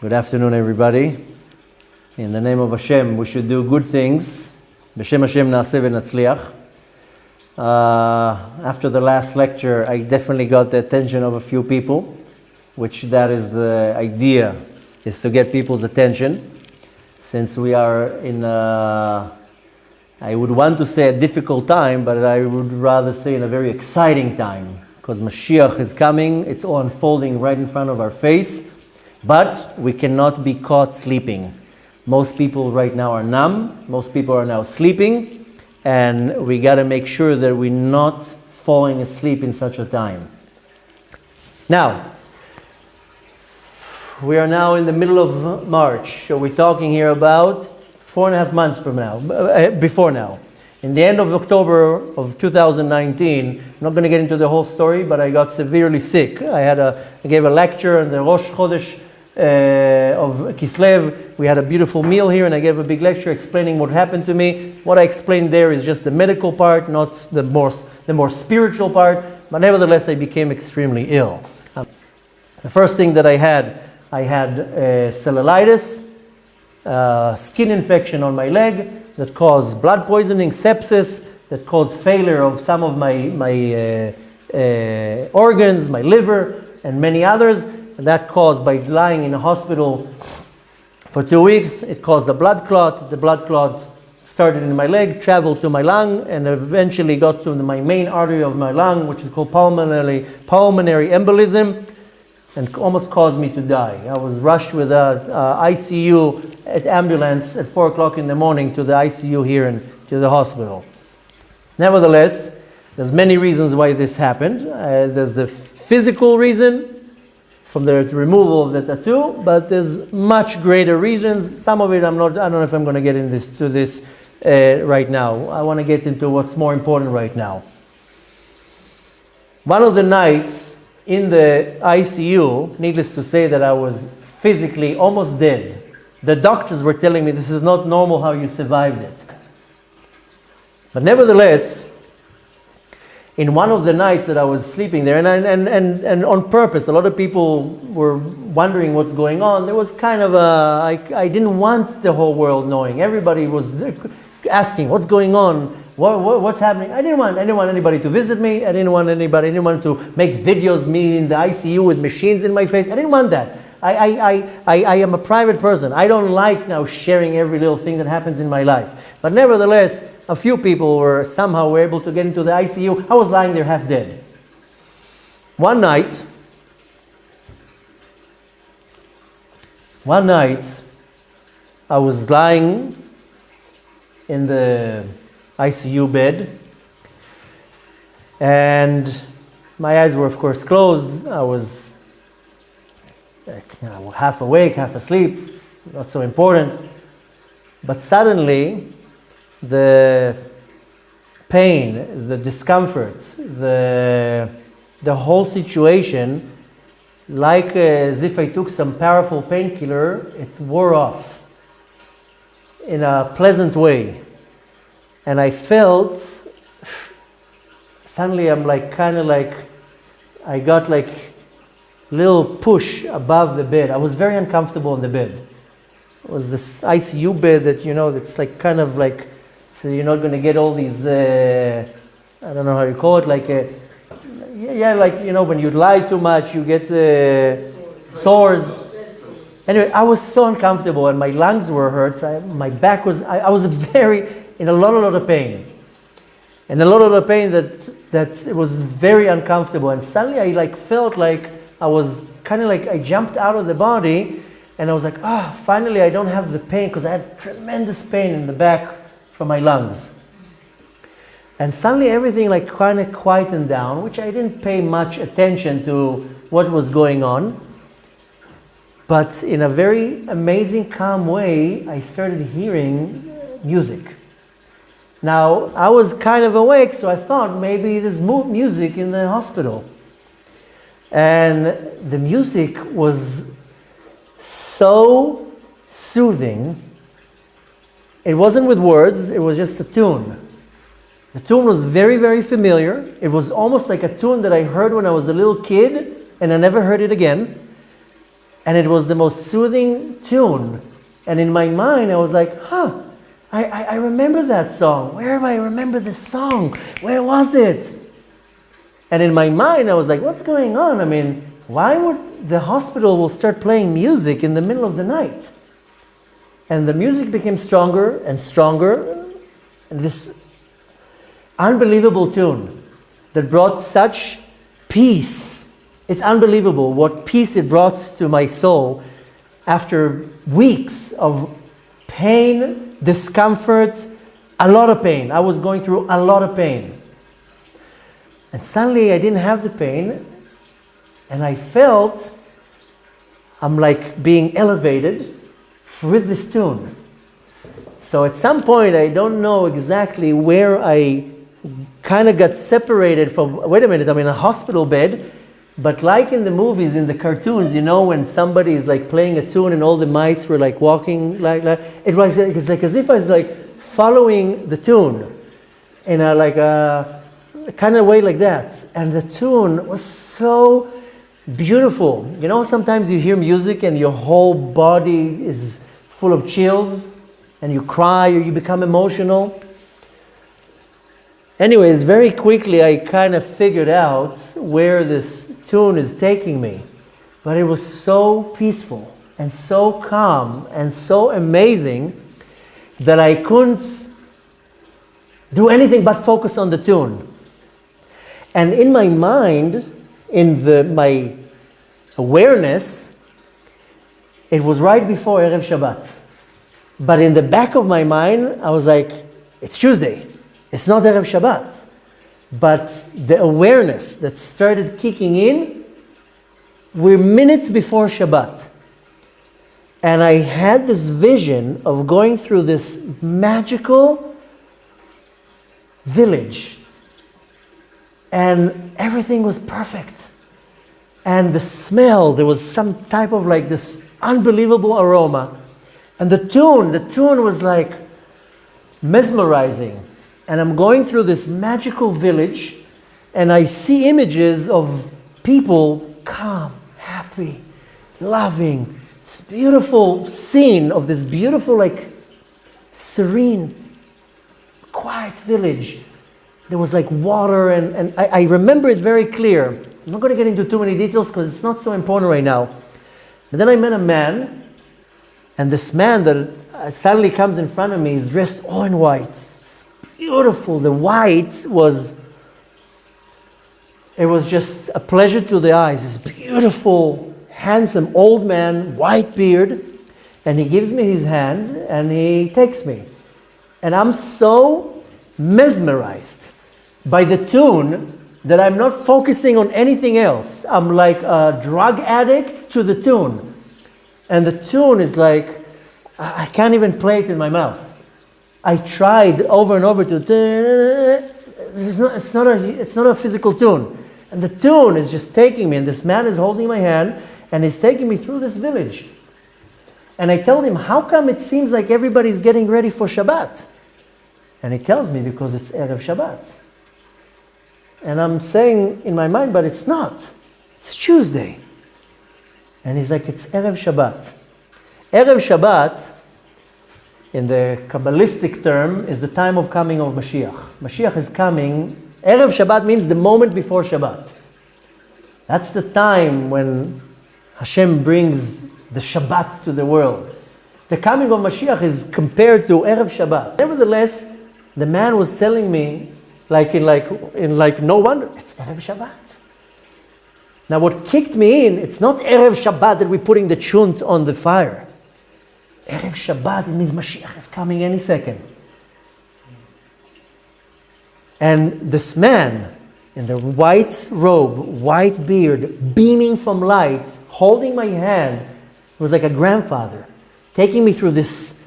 Good afternoon, everybody. In the name of Hashem, we should do good things. B'Shem Hashem na'aseh v'natzliach. After the last lecture, I definitely got the attention of a few people, which that is the idea, is to get people's attention. Since we are in I would want to say a difficult time, but I would rather say in a very exciting time, because Mashiach is coming, it's all unfolding right in front of our face, but we cannot be caught sleeping. Most people right now are numb, most people are now sleeping, and we got to make sure that we're not falling asleep in such a time. Now, we are now in the middle of March, so we're talking here about 4.5 months from now, before now. In the end of October of 2019, I'm not going to get into the whole story, but I got severely sick. I gave a lecture on the Rosh Chodesh of Kislev. We had a beautiful meal here, and I gave a big lecture explaining what happened to me. What I explained there is just the medical part, not the more spiritual part, but nevertheless I became extremely ill. The first thing that I had cellulitis, skin infection on my leg that caused blood poisoning, sepsis, that caused failure of some of my organs, my liver, and many others. And that caused, by lying in a hospital for 2 weeks, it caused a blood clot. The blood clot started in my leg, traveled to my lung, and eventually got to my main artery of my lung, which is called pulmonary embolism, and almost caused me to die. I was rushed with a ICU ambulance at 4 o'clock in the morning to the ICU here and to the hospital. Nevertheless, there's many reasons why this happened. There's the physical reason from the removal of the tattoo, but there's much greater reasons. Some of it I don't know if I'm going to get into this right now. I want to get into what's more important right now. One of the nights in the ICU, needless to say that I was physically almost dead. The doctors were telling me this is not normal how you survived it. But nevertheless, in one of the nights that I was sleeping there, and on purpose, a lot of people were wondering what's going on. There was kind of I didn't want the whole world knowing. Everybody was asking, what's going on? What's happening? I didn't want anybody to visit me. I didn't want to make videos, me in the ICU with machines in my face. I didn't want that. I am a private person. I don't like now sharing every little thing that happens in my life. But nevertheless, a few people were able to get into the ICU. I was lying there half dead. One night, I was lying in the ICU bed, and my eyes were of course closed. I was half awake, half asleep, not so important. But suddenly, the pain, the discomfort, the whole situation, like as if I took some powerful painkiller, it wore off in a pleasant way. And I felt, suddenly I got like little push above the bed. I was very uncomfortable in the bed. It was this ICU bed that, that's like kind of like, so you're not going to get all these, I don't know how you call it, like, when you lie too much, you get sores. Anyway, I was so uncomfortable, and my lungs were hurt. My back was, I was in a lot of pain. And a lot of pain that it was very uncomfortable. And suddenly I felt like I was I jumped out of the body, and I was like, finally I don't have the pain, because I had tremendous pain in the back from my lungs. And suddenly everything kind of quietened down, which I didn't pay much attention to what was going on. But in a very amazing, calm way, I started hearing music. Now, I was kind of awake, so I thought maybe there's music in the hospital. And the music was so soothing. It wasn't with words, it was just a tune. The tune was very, very familiar. It was almost like a tune that I heard when I was a little kid, and I never heard it again. And it was the most soothing tune. And in my mind, I was like, I remember that song. Where do I remember this song? Where was it? And in my mind, I was like, what's going on? I mean, why would the hospital will start playing music in the middle of the night? And the music became stronger and stronger. And this unbelievable tune that brought such peace. It's unbelievable what peace it brought to my soul after weeks of pain, discomfort, a lot of pain. I was going through a lot of pain. And suddenly I didn't have the pain, and I felt I'm like being elevated with this tune. So at some point, I don't know exactly where I kind of got separated from, wait a minute, I'm in a hospital bed, but like in the movies, in the cartoons, you know, when somebody is like playing a tune and all the mice were like walking like it was like as if I was like following the tune in a like a kind of way like that. And the tune was so beautiful. You know, sometimes you hear music and your whole body is full of chills and you cry or you become emotional. Anyways, very quickly I kind of figured out where this tune is taking me. But it was so peaceful and so calm and so amazing that I couldn't do anything but focus on the tune. And in my mind, in my awareness, it was right before Erev Shabbat. But in the back of my mind, I was like, it's Tuesday. It's not Erev Shabbat. But the awareness that started kicking in, we're minutes before Shabbat. And I had this vision of going through this magical village. And everything was perfect. And the smell, there was some type of like this unbelievable aroma. And the tune was like mesmerizing. And I'm going through this magical village and I see images of people calm, happy, loving. This beautiful scene of this beautiful, like serene, quiet village. There was like water and I remember it very clear. I'm not going to get into too many details because it's not so important right now. But then I met a man, and this man that suddenly comes in front of me is dressed all in white. It's beautiful. The white was just a pleasure to the eyes. This beautiful, handsome old man, white beard, and he gives me his hand and he takes me. And I'm so mesmerized by the tune that I'm not focusing on anything else. I'm like a drug addict to the tune. And the tune is like, I can't even play it in my mouth. I tried over and over to, it's not a physical tune. And the tune is just taking me, and this man is holding my hand, and he's taking me through this village. And I told him, how come it seems like everybody's getting ready for Shabbat? And he tells me, because it's Erev Shabbat. And I'm saying in my mind, but it's not. It's Tuesday. And he's like, it's Erev Shabbat. Erev Shabbat, in the Kabbalistic term, is the time of coming of Mashiach. Mashiach is coming. Erev Shabbat means the moment before Shabbat. That's the time when Hashem brings the Shabbat to the world. The coming of Mashiach is compared to Erev Shabbat. Nevertheless, the man was telling me, no wonder, it's Erev Shabbat. Now what kicked me in, it's not Erev Shabbat that we're putting the chunt on the fire. Erev Shabbat, it means Mashiach is coming any second. And this man, in the white robe, white beard, beaming from light, holding my hand, was like a grandfather, taking me through this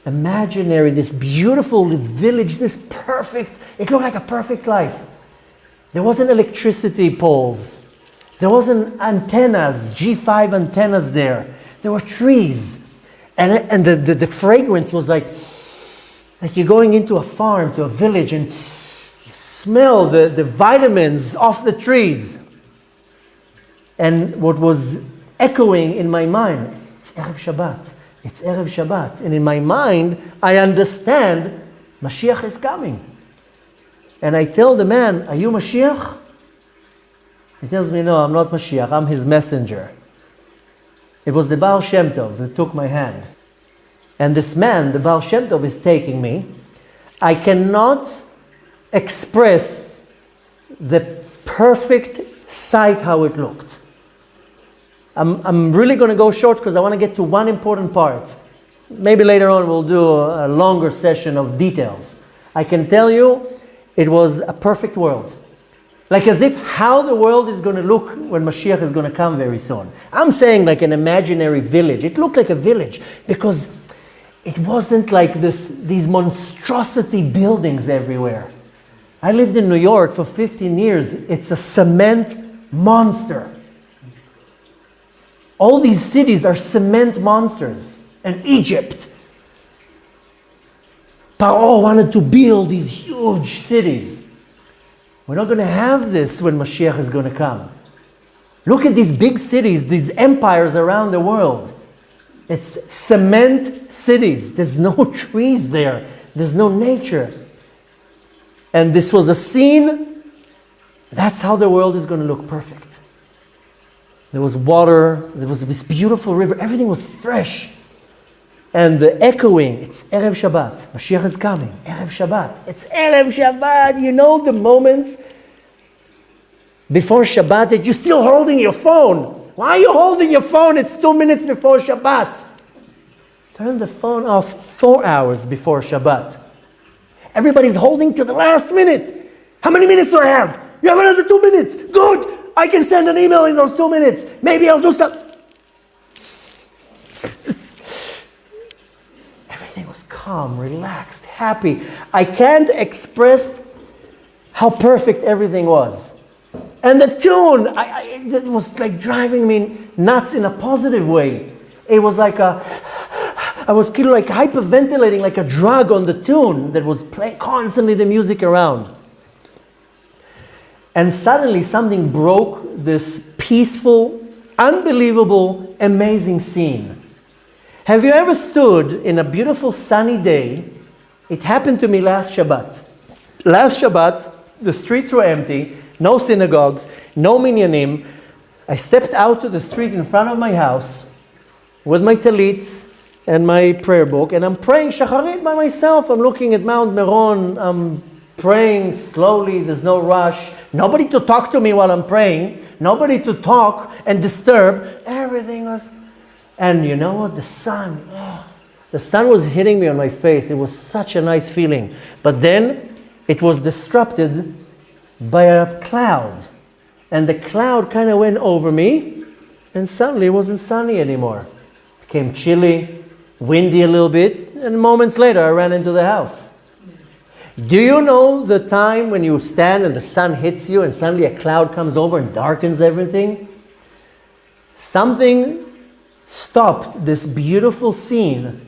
imaginary, this beautiful village, this perfect, it looked like a perfect life. There wasn't electricity poles. There wasn't antennas, G5 antennas there. There were trees. And the fragrance was like you're going into a farm, to a village, and you smell the vitamins off the trees. And what was echoing in my mind. It's Erev Shabbat. It's Erev Shabbat. And in my mind, I understand Mashiach is coming. And I tell the man, are you Mashiach? He tells me, no, I'm not Mashiach. I'm his messenger. It was the Baal Shem Tov that took my hand. And this man, the Baal Shem Tov, is taking me. I cannot express the perfect sight how it looked. I'm really going to go short because I want to get to one important part. Maybe later on we'll do a longer session of details. I can tell you it was a perfect world. Like as if how the world is going to look when Mashiach is going to come very soon. I'm saying like an imaginary village. It looked like a village because it wasn't like these monstrosity buildings everywhere. I lived in New York for 15 years. It's a cement monster. All these cities are cement monsters. And Egypt. Paro wanted to build these huge cities. We're not going to have this when Mashiach is going to come. Look at these big cities, these empires around the world. It's cement cities. There's no trees there. There's no nature. And this was a scene. That's how the world is going to look perfect. There was water. There was this beautiful river. Everything was fresh. And the echoing, it's Erev Shabbat. Mashiach is coming. Erev Shabbat. It's Erev Shabbat. You know the moments before Shabbat that you're still holding your phone. Why are you holding your phone? It's 2 minutes before Shabbat. Turn the phone off 4 hours before Shabbat. Everybody's holding to the last minute. How many minutes do I have? You have another 2 minutes. Good. I can send an email in those 2 minutes. Maybe I'll do something. Everything was calm, relaxed, happy. I can't express how perfect everything was. And the tune, it was like driving me nuts in a positive way. It was like I was kind of like hyperventilating like a drug on the tune that was playing constantly the music around. And suddenly something broke this peaceful, unbelievable, amazing scene. Have you ever stood in a beautiful sunny day? It happened to me last Shabbat. Last Shabbat, the streets were empty, no synagogues, no minyanim. I stepped out to the street in front of my house with my talits and my prayer book, and I'm praying Shacharit by myself. I'm looking at Mount Meron. I'm praying slowly. There's no rush. Nobody to talk to me while I'm praying. Nobody to talk and disturb. Everything was... And you know what? The sun was hitting me on my face. It was such a nice feeling. But then it was disrupted by a cloud. And the cloud kind of went over me, and suddenly it wasn't sunny anymore. It became chilly, windy a little bit, and moments later I ran into the house. Do you know the time when you stand and the sun hits you and suddenly a cloud comes over and darkens everything? Something stopped this beautiful scene,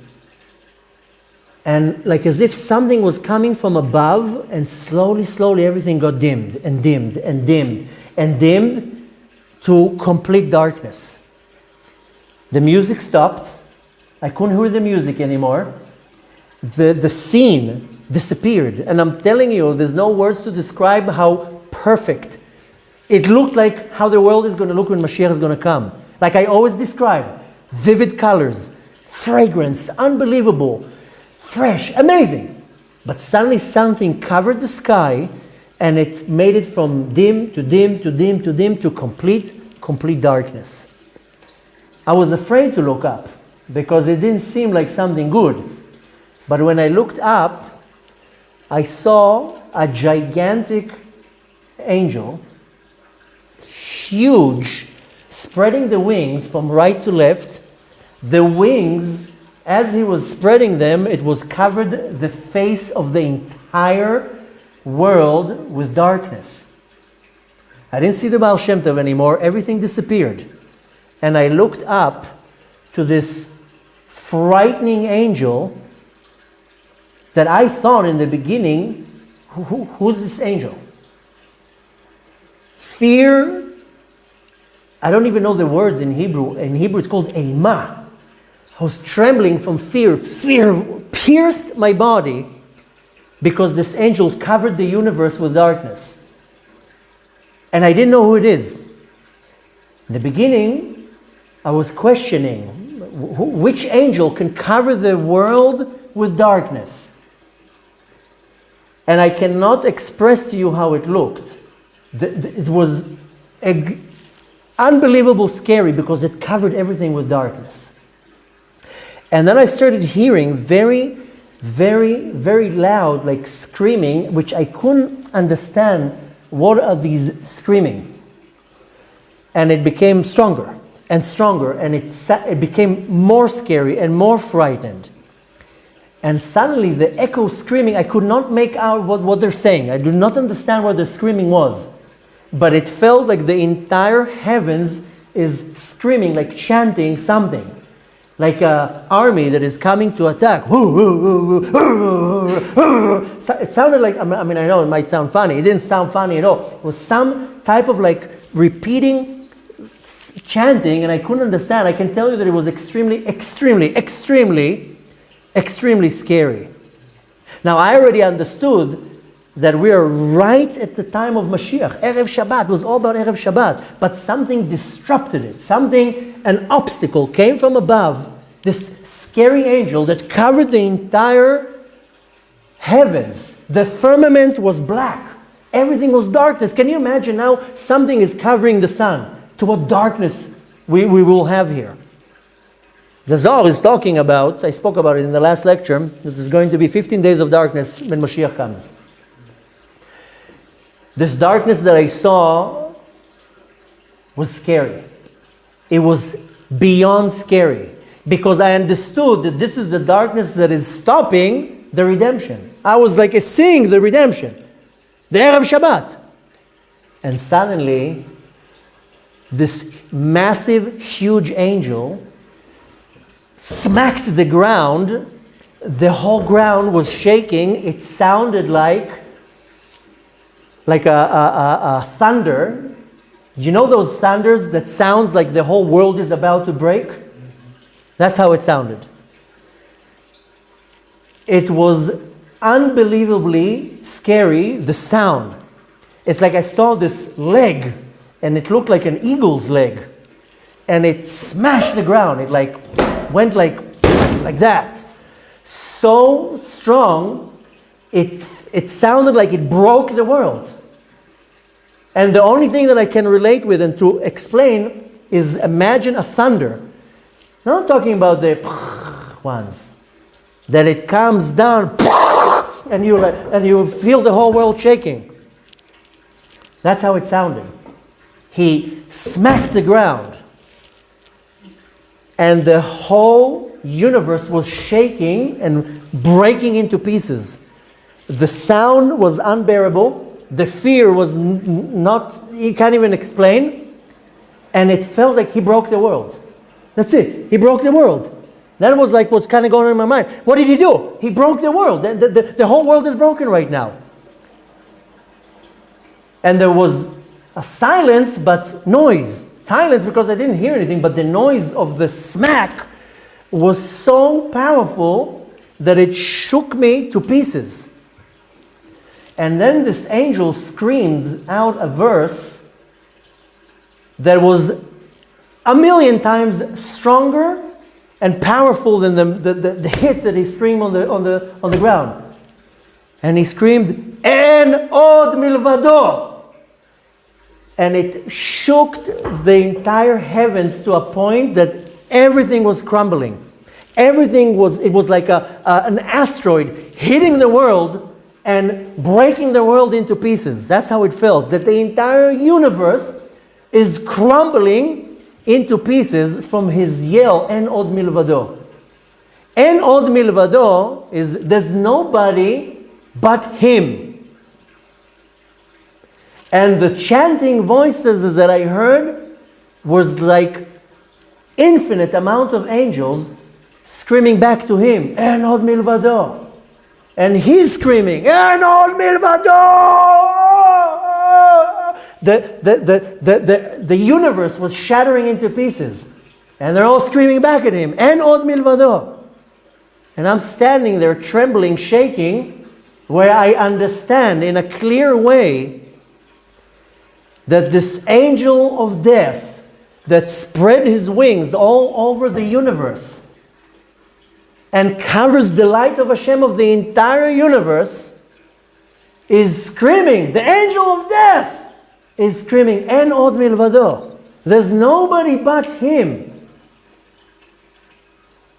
and like as if something was coming from above, and slowly everything got dimmed and dimmed and dimmed and dimmed to complete darkness. The music stopped. I couldn't hear the music anymore. The scene disappeared. And I'm telling you, there's no words to describe how perfect it looked, like how the world is going to look when Mashiach is going to come. Like I always describe, vivid colors, fragrance, unbelievable, fresh, amazing. But suddenly something covered the sky, and it made it from dim to dim to dim to dim to complete darkness. I was afraid to look up because it didn't seem like something good. But when I looked up, I saw a gigantic angel, huge, spreading the wings from right to left. The wings, as he was spreading them, it was covered the face of the entire world with darkness. I didn't see the Baal Shem Tov anymore. Everything disappeared. And I looked up to this frightening angel that I thought in the beginning, who's this angel? Fear I don't even know the words in Hebrew. In Hebrew it's called eima. I was trembling from fear. Fear pierced my body because this angel covered the universe with darkness. And I didn't know who it is. In the beginning, I was questioning which angel can cover the world with darkness. And I cannot express to you how it looked. It was unbelievable scary because it covered everything with darkness. And then I started hearing very, very, very loud, like screaming, which I couldn't understand. What are these screaming? And it became stronger and stronger, and it became more scary and more frightened. And suddenly the echo screaming, I could not make out what they're saying. I do not understand what the screaming was. But it felt like the entire heavens is screaming, like chanting something. Like an army that is coming to attack. It sounded like, I mean, I know it might sound funny. It didn't sound funny at all. It was some type of like repeating chanting, and I couldn't understand. I can tell you that it was extremely, extremely, extremely, extremely scary. Now, I already understood that we are right at the time of Mashiach. Erev Shabbat was all about Erev Shabbat. But something disrupted it. An obstacle came from above. This scary angel that covered the entire heavens. The firmament was black. Everything was darkness. Can you imagine now something is covering the sun? To what darkness we will have here. The Zohar is talking about, I spoke about it in the last lecture, that there's going to be 15 days of darkness when Mashiach comes. This darkness that I saw was scary. It was beyond scary. Because I understood that this is the darkness that is stopping the redemption. I was like seeing the redemption. The Erev Shabbat. And suddenly, this massive, huge angel smacked the ground. The whole ground was shaking. It sounded like a thunder. You know those thunders that sounds like the whole world is about to break? That's how it sounded. It was unbelievably scary, the sound. It's like I saw this leg, and it looked like an eagle's leg. And it smashed the ground. It went like that. So strong, it sounded like it broke the world. And the only thing that I can relate with and to explain is imagine a thunder. I'm not talking about the ones. That it comes down and you feel the whole world shaking. That's how it sounded. He smacked the ground. And the whole universe was shaking and breaking into pieces. The sound was unbearable. The fear was not, you can't even explain. And it felt like he broke the world. That's it. He broke the world. That was like what's kind of going on in my mind. What did he do? He broke the world. The whole world is broken right now. And there was a silence, but noise. Silence because I didn't hear anything, but the noise of the smack was so powerful that it shook me to pieces. And then this angel screamed out a verse that was 1,000,000 times stronger and powerful than the hit that he screamed on the ground. And he screamed, "En od milvado." And it shook the entire heavens to a point that everything was crumbling. It was like an asteroid hitting the world and breaking the world into pieces. That's how it felt, that the entire universe is crumbling into pieces from his yell, "En od milvado." En od milvado is, there's nobody but him. And the chanting voices that I heard was like infinite amount of angels screaming back to him, "En od milvado." And he's screaming, "En od milvado!" the universe was shattering into pieces. And they're all screaming back at him, En od milvado. And I'm standing there trembling, shaking, where I understand in a clear way that this angel of death that spread his wings all over the universe and covers the light of Hashem of the entire universe is screaming, the angel of death is screaming, En od milvado. There's nobody but him.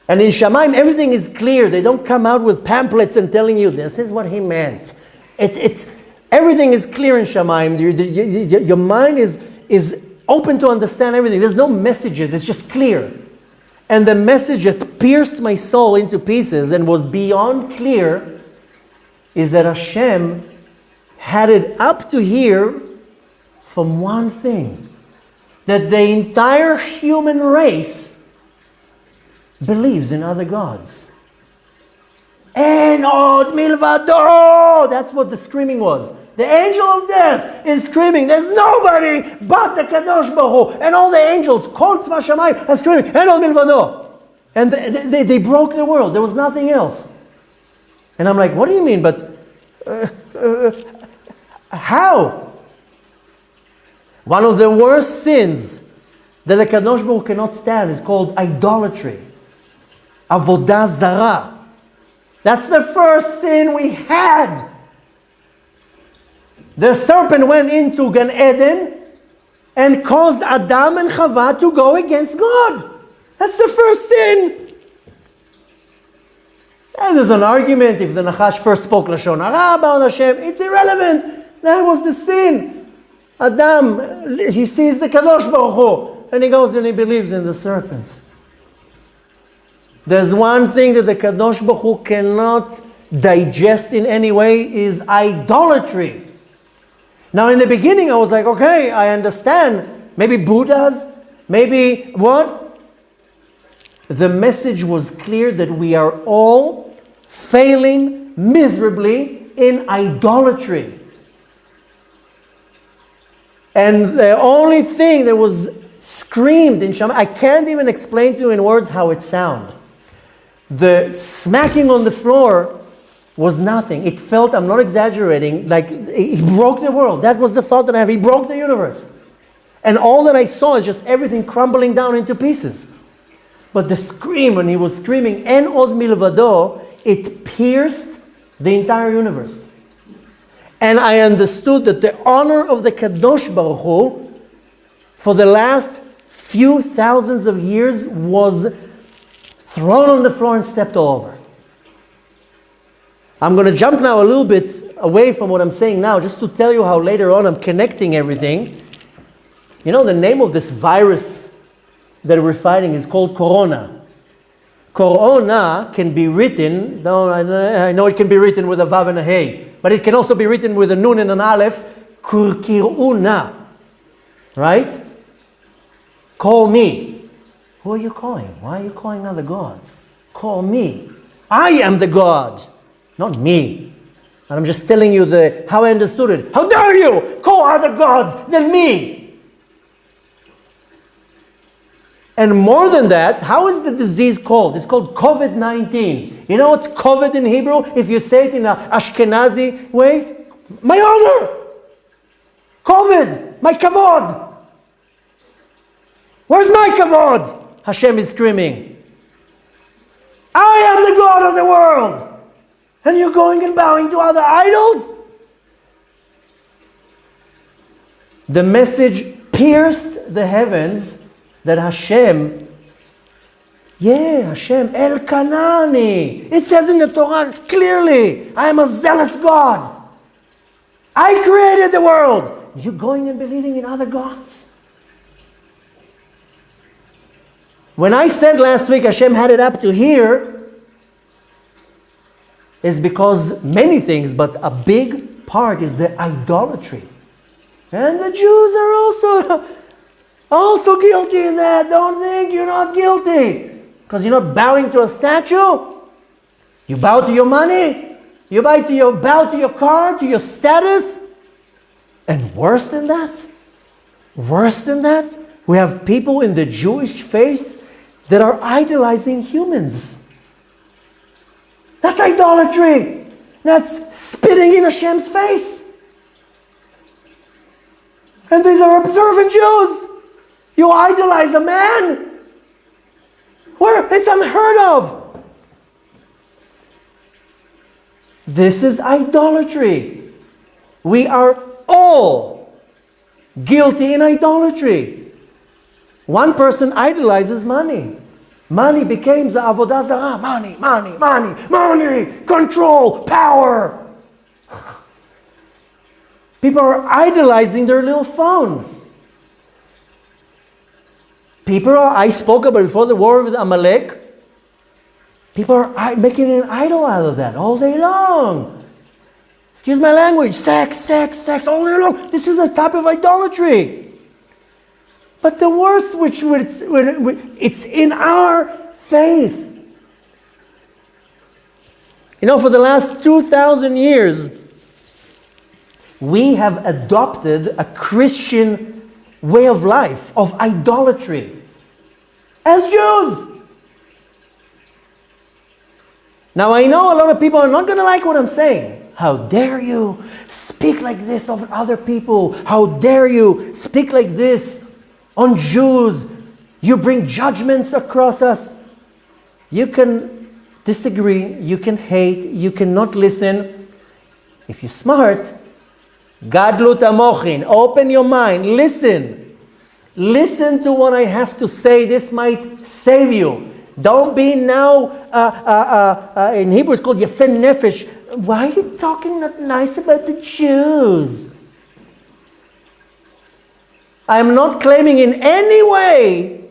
And in Shamayim, everything is clear. They don't come out with pamphlets and telling you, this is what he meant. Everything is clear in Shamayim. Your mind is open to understand everything. There's no messages. It's just clear. And the message that pierced my soul into pieces and was beyond clear is that Hashem had it up to here from one thing. That the entire human race believes in other gods. En od milvado! That's what the screaming was. The angel of death is screaming, there's nobody but the Kadosh Baruch Hu. And all the angels, Kol Tzva Shamayim, are screaming, En od milvado! And they broke the world. There was nothing else. And I'm like, what do you mean? But how? One of the worst sins that the Kadosh Baruch Hu cannot stand is called idolatry. Avodah Zarah. That's the first sin we had. The serpent went into Gan Eden and caused Adam and Chava to go against God. That's the first sin. And there's an argument if the Nachash first spoke Lashon Hara about Hashem. It's irrelevant. That was the sin. Adam, he sees the Kadosh Baruch Hu and he goes and he believes in the serpent. There's one thing that the Kadosh Baruch Hu cannot digest in any way is idolatry. Now in the beginning I was like, okay, I understand. Maybe Buddhas, maybe what? The message was clear that we are all failing miserably in idolatry. And the only thing that was screamed in Shammai, I can't even explain to you in words how it sounds. The smacking on the floor was nothing. It felt, I'm not exaggerating, like he broke the world. That was the thought that I have. He broke the universe. And all that I saw is just everything crumbling down into pieces. But the scream, when he was screaming, En od milvado, it pierced the entire universe. And I understood that the honor of the Kadosh Baruch Hu for the last few thousands of years was thrown on the floor and stepped all over. I'm going to jump now a little bit away from what I'm saying now, just to tell you how later on I'm connecting everything. You know, the name of this virus that we're fighting is called Corona. Corona can be written, I know it can be written with a Vav and a Hey, but it can also be written with a Nun and an Aleph, Kurkiruna. Right? Call me. Who are you calling? Why are you calling other gods? Call me. I am the God, not me. And I'm just telling you how I understood it. How dare you call other gods than me? And more than that, how is the disease called? It's called COVID-19. You know what's COVID in Hebrew? If you say it in an Ashkenazi way, my honor. COVID, my kavod. Where's my kavod? Hashem is screaming. I am the God of the world. And you're going and bowing to other idols? The message pierced the heavens that Hashem, Hashem, El Kanani. It says in the Torah clearly, I am a zealous God. I created the world. You're going and believing in other gods. When I said last week Hashem had it up to here, is because many things, but a big part is the idolatry. And the Jews are also guilty in that. Don't think you're not guilty. Because you're not bowing to a statue. You bow to your money. You bow to your car, to your status. And worse than that, Worse than that, we have people in the Jewish faith that are idolizing humans. That's idolatry. That's spitting in Hashem's face. And these are observant Jews. You idolize a man? Where? It's unheard of. This is idolatry. We are all guilty in idolatry. One person idolizes money. Money became the avodah zarah. Money, money, money, money, control, power. People are idolizing their little phone. I spoke about before the war with Amalek. People are making an idol out of that all day long. Excuse my language. Sex, sex, sex, all day long. This is a type of idolatry. But the worst, it's in our faith. You know, for the last 2,000 years, we have adopted a Christian way of life, of idolatry, as Jews. Now I know a lot of people are not going to like what I'm saying. How dare you speak like this of other people? How dare you speak like this on Jews? You bring judgments across us. You can disagree, you can hate, you cannot listen. If you're smart, Gadlut amochin, open your mind, listen. Listen to what I have to say. This might save you. Don't be now, in Hebrew it's called Yefen Nefesh. Why are you talking not nice about the Jews? I am not claiming in any way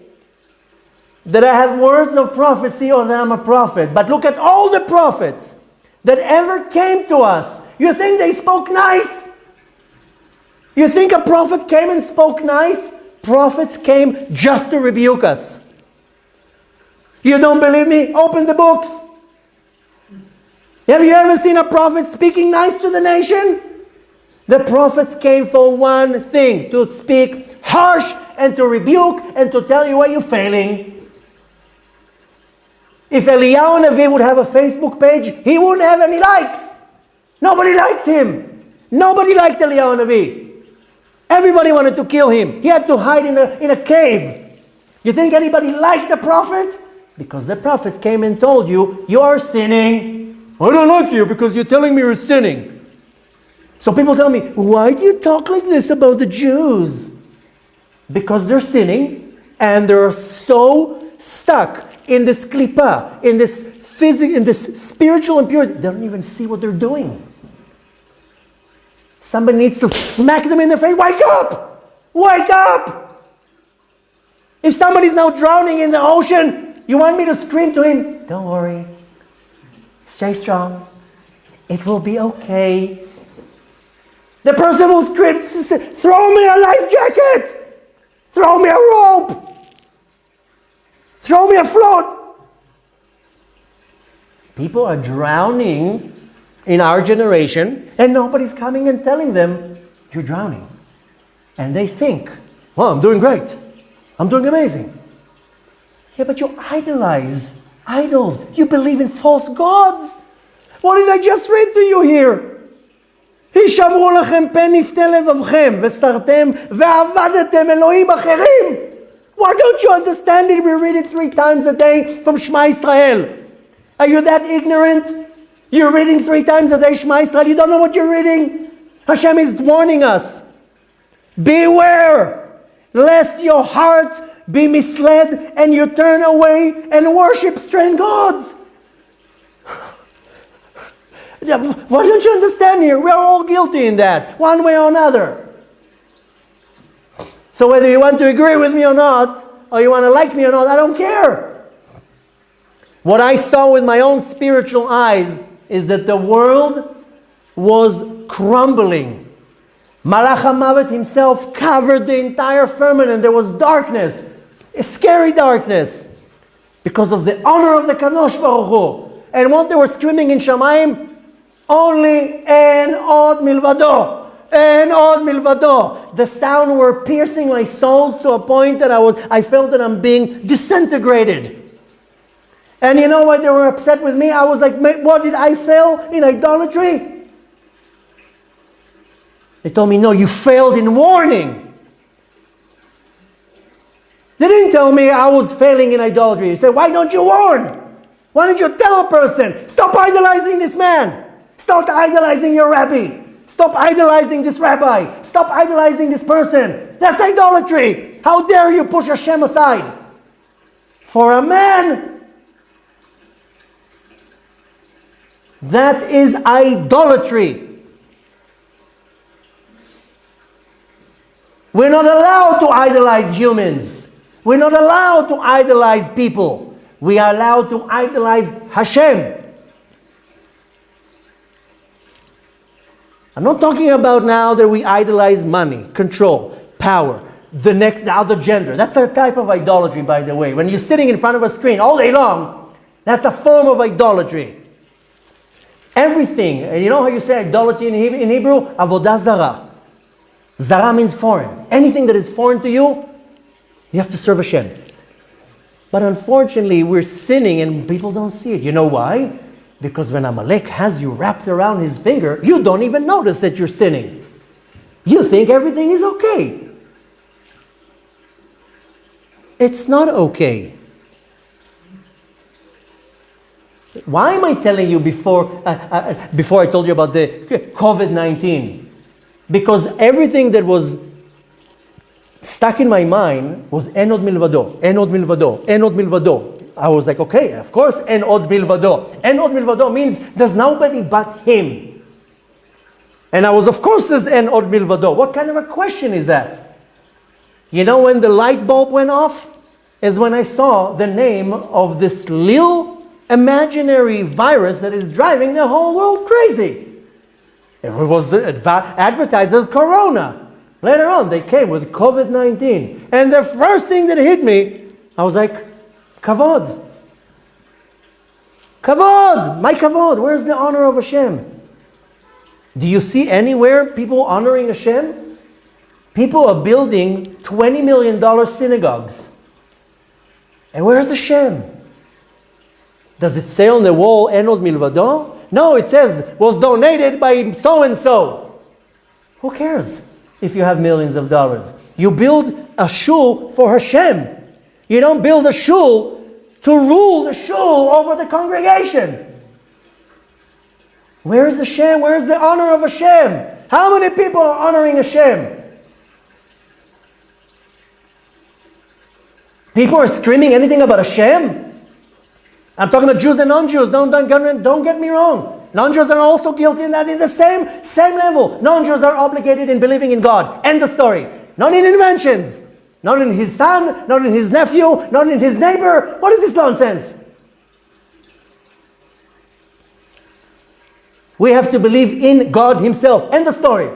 that I have words of prophecy or that I'm a prophet. But look at all the prophets that ever came to us. You think they spoke nice? You think a prophet came and spoke nice? Prophets came just to rebuke us. You don't believe me? Open the books. Have you ever seen a prophet speaking nice to the nation? The prophets came for one thing, to speak harsh and to rebuke and to tell you where you're failing. If Eliyahu Navi would have a Facebook page, he wouldn't have any likes. Nobody liked him. Nobody liked Eliyahu Navi. Everybody wanted to kill him. He had to hide in a cave. You think anybody liked the prophet? Because the prophet came and told you, you are sinning. I don't like you because you're telling me you're sinning. So people tell me, why do you talk like this about the Jews? Because they're sinning and they're so stuck in this klipa, in this spiritual impurity. They don't even see what they're doing. Somebody needs to smack them in the face. Wake up! Wake up! If somebody's now drowning in the ocean, you want me to scream to him, don't worry. Stay strong. It will be okay. The person will scream, throw me a life jacket! Throw me a rope! Throw me a float! People are drowning in our generation, and nobody's coming and telling them, you're drowning. And they think, well, I'm doing great. I'm doing amazing. Yeah, but you idolize idols. You believe in false gods. What did I just read to you here? הישמרו לכם פן נפתה לבבכם, וסרתם ועבדתם אלוהים אחרים. Why don't you understand it? We read it 3 times a day from Shema Israel. Are you that ignorant? You're reading 3 times a day Shema Israel. You don't know what you're reading? Hashem is warning us. Beware, lest your heart be misled and you turn away and worship strange gods. Why don't you understand here? We're all guilty in that, one way or another. So whether you want to agree with me or not, or you want to like me or not, I don't care. What I saw with my own spiritual eyes is that the world was crumbling. Malach HaMavet himself covered the entire firmament. There was darkness, a scary darkness, because of the honor of the Kadosh Baruch Hu. And what they were screaming in Shamayim, only en od milvado. En od milvado. The sound were piercing my soul to a point that I felt that I'm being disintegrated. And you know why they were upset with me? I was like, what, did I fail in idolatry? They told me, no, you failed in warning. They didn't tell me I was failing in idolatry. They said, why don't you warn? Why don't you tell a person, stop idolizing this man. Stop idolizing your rabbi. Stop idolizing this rabbi. Stop idolizing this person. That's idolatry. How dare you push Hashem aside? For a man, that is idolatry. We're not allowed to idolize humans. We're not allowed to idolize people. We are allowed to idolize Hashem. I'm not talking about now that we idolize money, control, power, the other gender. That's a type of idolatry, by the way. When you're sitting in front of a screen all day long, that's a form of idolatry. Everything, and you know how you say idolatry in Hebrew? Avodah zara. Zara means foreign. Anything that is foreign to you, you have to serve Hashem. But unfortunately, we're sinning and people don't see it. You know why? Because when Amalek has you wrapped around his finger, you don't even notice that you're sinning. You think everything is okay. It's not okay. Why am I telling you before I told you about the COVID-19? Because everything that was stuck in my mind was en od milvado, en od milvado, en od milvado. I was like, okay, of course, en od milvado. En od milvado means there's nobody but him. And I was, of course, says en od milvado. What kind of a question is that? You know when the light bulb went off? Is when I saw the name of this little imaginary virus that is driving the whole world crazy. It was advertised as Corona. Later on, they came with COVID-19. And the first thing that hit me, I was like, kavod. Kavod! My kavod! Where's the honor of Hashem? Do you see anywhere people honoring Hashem? People are building $20 million synagogues. And where's Hashem? Does it say on the wall, En od milvado? No, it says, was donated by so-and-so. Who cares if you have millions of dollars? You build a shul for Hashem. You don't build a shul to rule the shul over the congregation. Where is Hashem? Where is the honor of Hashem? How many people are honoring Hashem? People are screaming anything about Hashem? I'm talking about Jews and non-Jews. Don't get me wrong. Non-Jews are also guilty in that in the same level. Non-Jews are obligated in believing in God. End of story. Not in inventions. Not in his son, not in his nephew, not in his neighbor. What is this nonsense? We have to believe in God himself. End of story.